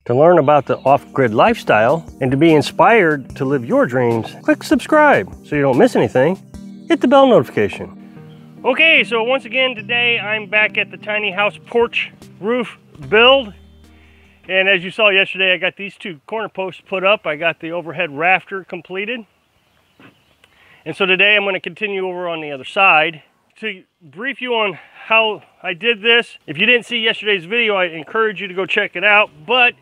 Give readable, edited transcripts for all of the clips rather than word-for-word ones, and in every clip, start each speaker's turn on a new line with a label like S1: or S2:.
S1: To learn about the off-grid lifestyle and to be inspired to live your dreams, click subscribe so you don't miss anything. Hit the bell notification. Okay, so once again today I'm back at the tiny house porch roof build. And as you saw yesterday, I got these two corner posts put up. I got the overhead rafter completed. And so today I'm going to continue over on the other side. To brief you on how I did this, if you didn't see yesterday's video, I encourage you to go check it out. But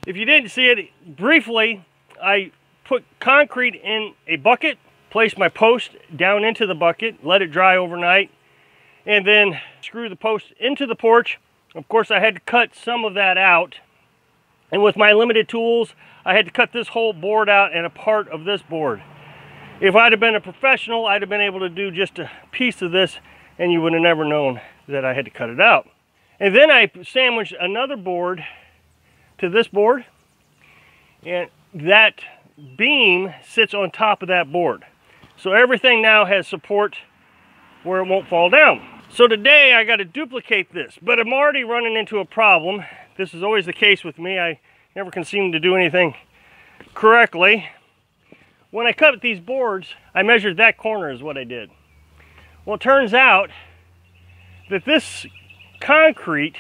S1: if you didn't see it, briefly, I put concrete in a bucket, placed my post down into the bucket, let it dry overnight, and then screw the post into the porch. Of course, I had to cut some of that out. And with my limited tools, I had to cut this whole board out and a part of this board. If I'd have been a professional, I'd have been able to do just a piece of this and you would have never known that I had to cut it out. And then I sandwiched another board to this board, and that beam sits on top of that board. So everything now has support where it won't fall down. So today I got to duplicate this, but I'm already running into a problem. This is always the case with me. I never can seem to do anything correctly. When I cut these boards, I measured that corner is what I did. Well, it turns out that this concrete,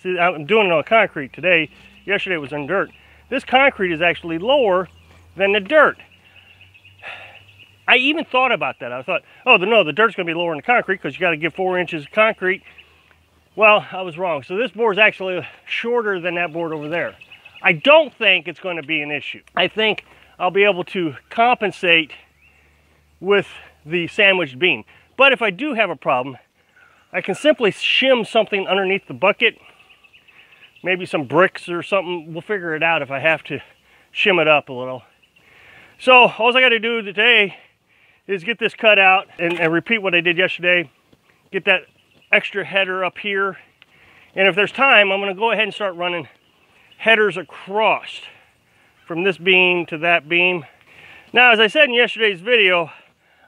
S1: see, I'm doing it on concrete today. Yesterday it was on dirt. This concrete is actually lower than the dirt. I even thought about that. I thought, oh, no, the dirt's going to be lower than the concrete because you got to give 4 inches of concrete. Well, I was wrong. So this board is actually shorter than that board over there. I don't think it's going to be an issue. I think I'll be able to compensate with the sandwiched beam. But if I do have a problem, I can simply shim something underneath the bucket. Maybe some bricks or something. We'll figure it out if I have to shim it up a little. So all I got to do today is get this cut out and repeat what I did yesterday. Get that extra header up here. And if there's time, I'm going to go ahead and start running headers across from this beam to that beam. Now, as I said in yesterday's video,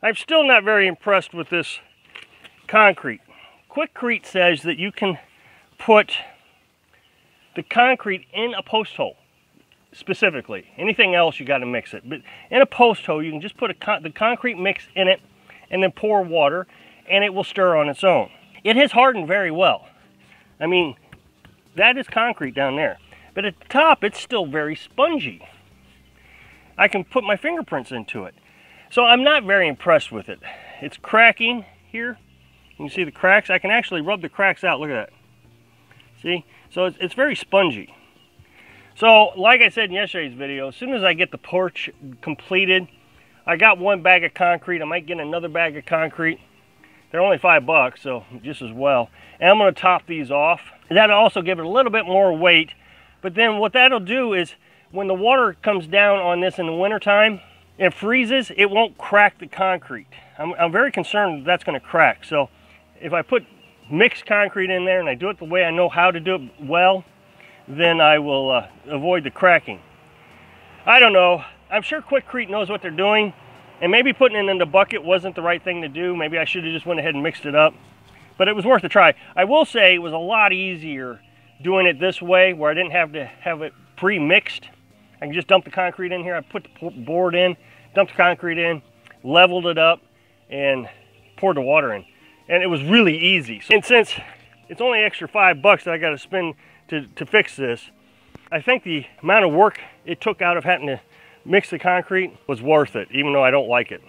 S1: I'm still not very impressed with this concrete. Quikrete says that you can put the concrete in a post hole, specifically. Anything else, you got to mix it. But in a post hole, you can just put the concrete mix in it and then pour water, and it will stir on its own. It has hardened very well. I mean, that is concrete down there. But at the top, it's still very spongy. I can put my fingerprints into it. So I'm not very impressed with it. It's cracking here. You can see the cracks. I can actually rub the cracks out. Look at that. See? So it's very spongy. So, like I said in yesterday's video, as soon as I get the porch completed, I got 1 bag of concrete. I might get another bag of concrete. They're only $5, so just as well. And I'm going to top these off. That'll also give it a little bit more weight. But then what that'll do is when the water comes down on this in the wintertime, it freezes, it won't crack the concrete. I'm very concerned that's going to crack. So if I put mixed concrete in there and I do it the way I know how to do it well, then I will avoid the cracking. I don't know. I'm sure Quikrete knows what they're doing, and maybe putting it in the bucket wasn't the right thing to do. Maybe I should have just went ahead and mixed it up, but it was worth a try. I will say it was a lot easier doing it this way, where I didn't have to have it pre-mixed. I can just dump the concrete in here. I put the board in, dumped the concrete in, leveled it up, and poured the water in. And it was really easy. And since it's only extra $5 that I got to spend to fix this, I think the amount of work it took out of having to mix the concrete was worth it, even though I don't like it.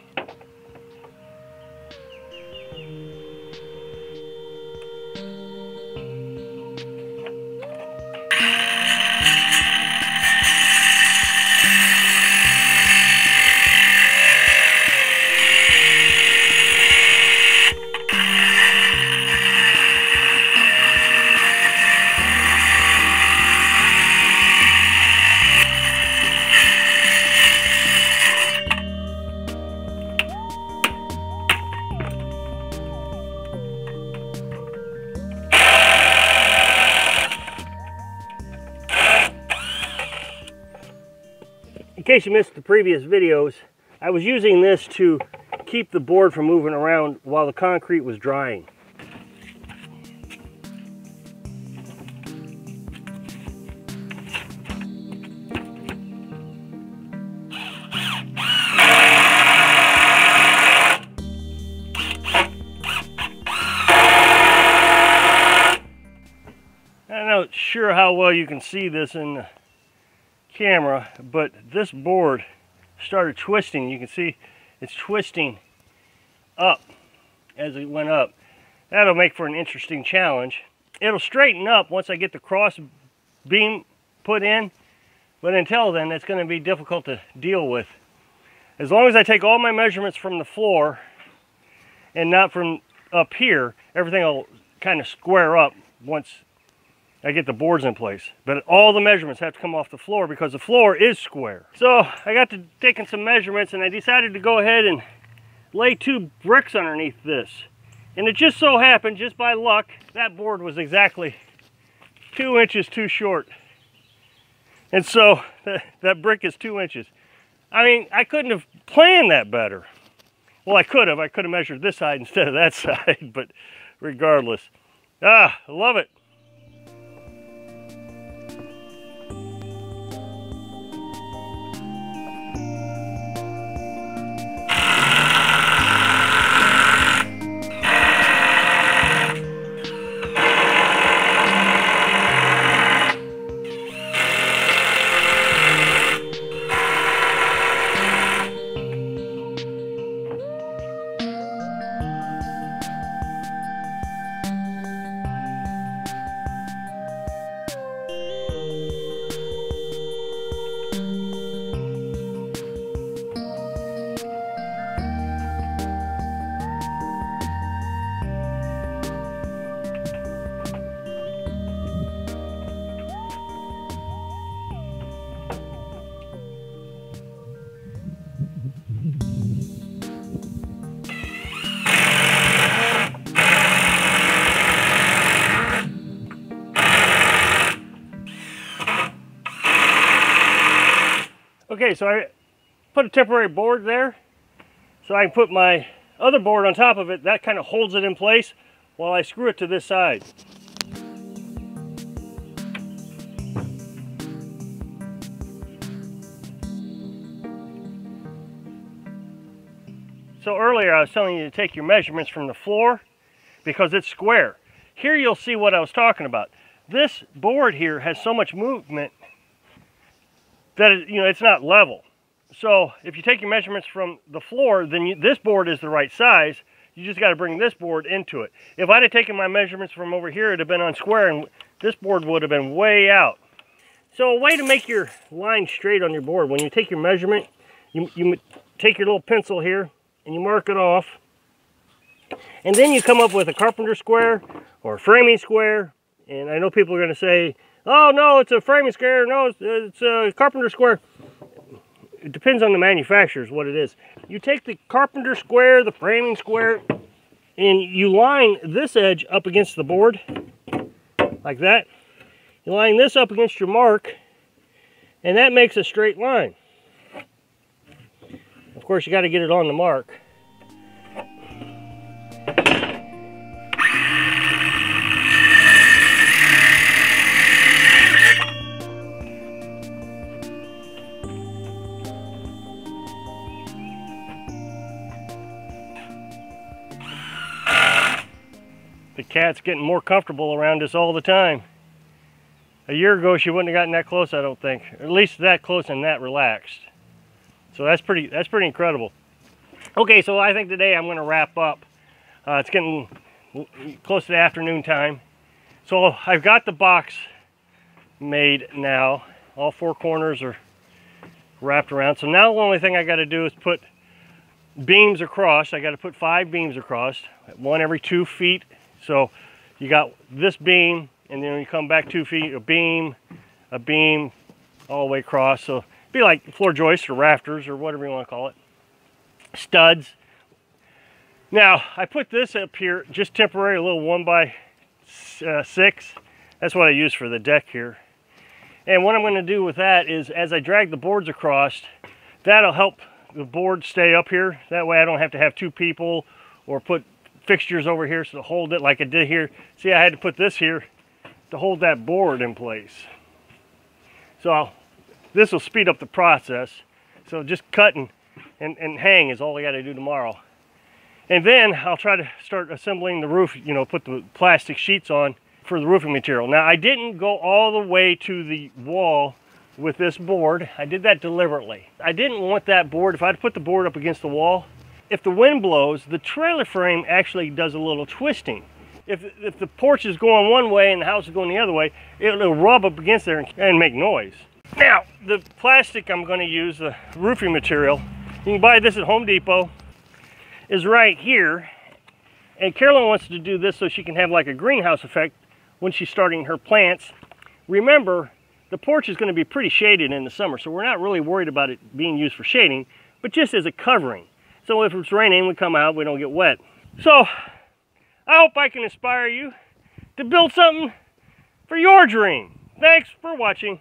S1: In case you missed the previous videos, I was using this to keep the board from moving around while the concrete was drying. how well you can see this in the camera, but this board started twisting. You can see it's twisting up as it went up. That'll make for an interesting challenge. It'll straighten up once I get the cross beam put in, but until then it's going to be difficult to deal with. As long as I take all my measurements from the floor and not from up here, everything will kind of square up once I get the boards in place. But all the measurements have to come off the floor because the floor is square. So I got to taking some measurements and I decided to go ahead and lay 2 bricks underneath this. And it just so happened, just by luck, that board was exactly 2 inches too short. And so that brick is 2 inches. I mean, I couldn't have planned that better. Well, I could have measured this side instead of that side, but regardless. I love it. Okay, so I put a temporary board there so I can put my other board on top of it. That kind of holds it in place while I screw it to this side. So earlier I was telling you to take your measurements from the floor because it's square. Here you'll see what I was talking about. This board here has so much movement that it's not level. So if you take your measurements from the floor, then this board is the right size. You just got to bring this board into it. If I'd have taken my measurements from over here, it'd have been on square and this board would have been way out. So a way to make your line straight on your board, when you take your measurement, you take your little pencil here and you mark it off. And then you come up with a carpenter square or a framing square. And I know people are going to say, oh no, it's a framing square, no, it's a carpenter square. It depends on the manufacturers what it is. You take the carpenter square, the framing square, and you line this edge up against the board, like that. You line this up against your mark, and that makes a straight line. Of course, you got to get it on the mark. The cat's getting more comfortable around us all the time. A year ago, she wouldn't have gotten that close, I don't think. Or at least that close and that relaxed. So that's pretty incredible. Okay, so I think today I'm going to wrap up. It's getting close to the afternoon time. So I've got the box made now. All 4 corners are wrapped around. So now the only thing I got to do is put beams across. I got to put 5 beams across, 1 every 2 feet. So you got this beam, and then when you come back 2 feet, a beam, all the way across. So it'd be like floor joists or rafters or whatever you want to call it. Studs. Now, I put this up here, just temporary, a little 1x6. That's what I use for the deck here. And what I'm going to do with that is, as I drag the boards across, that'll help the board stay up here. That way I don't have to have 2 people or put fixtures over here to hold it like I did here. See, I had to put this here to hold that board in place. So this will speed up the process. So just cut and hang is all I got to do tomorrow. And then I'll try to start assembling the roof, put the plastic sheets on for the roofing material. Now, I didn't go all the way to the wall with this board. I did that deliberately. I didn't want that board, if I'd put the board up against the wall, if the wind blows, the trailer frame actually does a little twisting. If the porch is going one way and the house is going the other way, it'll rub up against there and make noise. Now, the plastic I'm going to use, the roofing material, you can buy this at Home Depot, is right here. And Carolyn wants to do this so she can have like a greenhouse effect when she's starting her plants. Remember, the porch is going to be pretty shaded in the summer, so we're not really worried about it being used for shading, but just as a covering. So if it's raining, we come out, we don't get wet. So, I hope I can inspire you to build something for your dream. Thanks for watching.